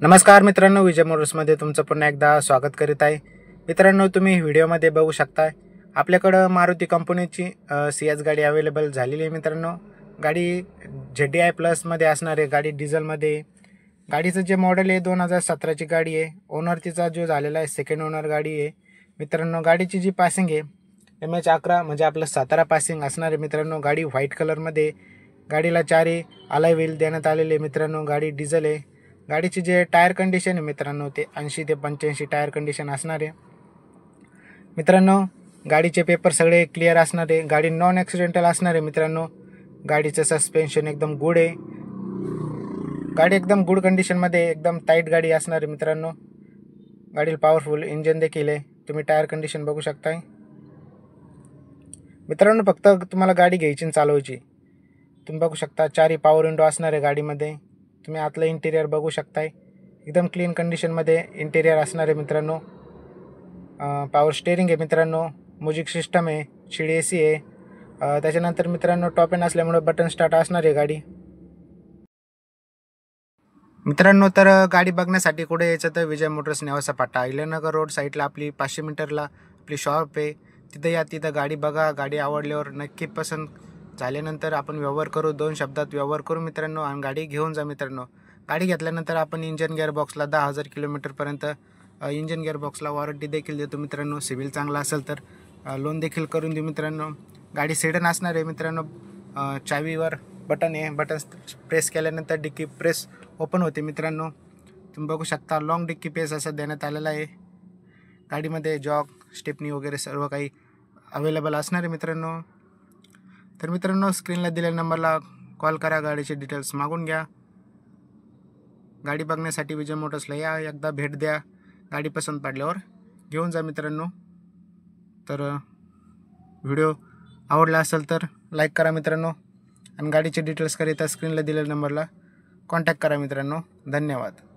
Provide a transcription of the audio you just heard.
नमस्कार मित्रांनो, विजय मोटर्समध्ये तुमचं पुन्हा एकदा स्वागत करीत आहे। मित्रांनो, तुम्ही व्हिडिओमध्ये बघू शकता आपल्याकडं मारुती कंपनीची CS गाडी अवेलेबल झालेली आहे। मित्रांनो, गाडी ZDI प्लसमध्ये असणार आहे। गाडी डिझेलमध्ये, गाडीचं जे मॉडेल आहे 2017ची गाडी आहे। ओनर तिचा जो झालेला आहे सेकंड ओनर गाडी आहे। मित्रांनो, गाडीची जी पासिंग आहे MH11 म्हणजे आपलं सातारा पासिंग असणार आहे। मित्रांनो, गाडी व्हाईट कलरमध्ये, गाडीला 4 अलॉय व्हील देण्यात आलेले। मित्रांनो, गाडी डिझेल आहे। गाडीची जे टायर कंडिशन आहे मित्रांनो ते 80 ते 85 टायर कंडिशन असणार आहे। मित्रांनो, गाडीचे पेपर सगळे क्लिअर असणार आहे। गाडी नॉन ॲक्सिडेंटल असणार आहे। मित्रांनो, गाडीचं सस्पेन्शन एकदम गुड आहे। गाडी एकदम गुड कंडिशनमध्ये, एकदम टाईट गाडी असणार आहे। मित्रांनो, गाडीला पॉवरफुल इंजन देखील आहे। तुम्ही टायर कंडिशन बघू शकताय। मित्रांनो, फक्त तुम्हाला गाडी घ्यायची आणि चालवायची। तुम्ही बघू शकता 4 पॉवर विंडो असणार आहे गाडीमध्ये। तुम्ही आतलं इंटिरियर बघू शकताय, एकदम क्लीन कंडिशनमध्ये इंटिरियर असणार आहे। मित्रांनो, पॉवर स्टेअरिंग आहे। मित्रांनो, म्युझिक सिस्टम आहे, शिडी AC आहे। त्याच्यानंतर मित्रांनो टॉप एंड असल्यामुळे बटन स्टार्ट असणार आहे गाडी। मित्रांनो, तर गाडी बघण्यासाठी कुठे यायचं तर विजय मोटर्स नेवासा फाटा इलेनगर रोड साईडला आपली 500 मीटरला आपली शॉप आहे। तिथं या, तिथं गाडी बघा। गाडी आवडल्यावर नक्की पसंत झाल्यानंतर आपण व्यवहार करू, 2 शब्दात व्यवहार करू मित्रांनो, आणि गाडी घेऊन जा। मित्रांनो, गाडी घेतल्यानंतर आपण इंजन गिअरबॉक्सला 10,000 किलोमीटरपर्यंत इंजन गिअरबॉक्सला वॉरंटी देखील देतो। मित्रांनो, सिव्हिल चांगला असेल तर लोन देखील करून देऊ। मित्रांनो, गाडी सेडन असणार आहे। मित्रांनो, चावीवर बटन आहे, बटन प्रेस केल्यानंतर डिक्की प्रेस ओपन होते। मित्रांनो, तुम्ही बघू शकता लॉंग डिक्की पेस असं देण्यात आलेला आहे। गाडीमध्ये जॉक, स्टेपनी वगैरे सर्व काही अवेलेबल असणार आहे। मित्रांनो, तर मित्रांनो, स्क्रीनला दिलेल्या नंबरला कॉल करा, गाडीचे डिटेल्स मागून घ्या। गाडी बघण्यासाठी विजय मोटर्सला या, एकदा भेट द्या। गाडी पसंत पडल्यावर घेऊन जा मित्रांनो। तर व्हिडिओ आवडला असेल तर लाईक करा मित्रांनो, आणि गाडीचे डिटेल्स करिता स्क्रीनला दिलेल्या नंबरला कॉन्टॅक्ट करा मित्रांनो। धन्यवाद।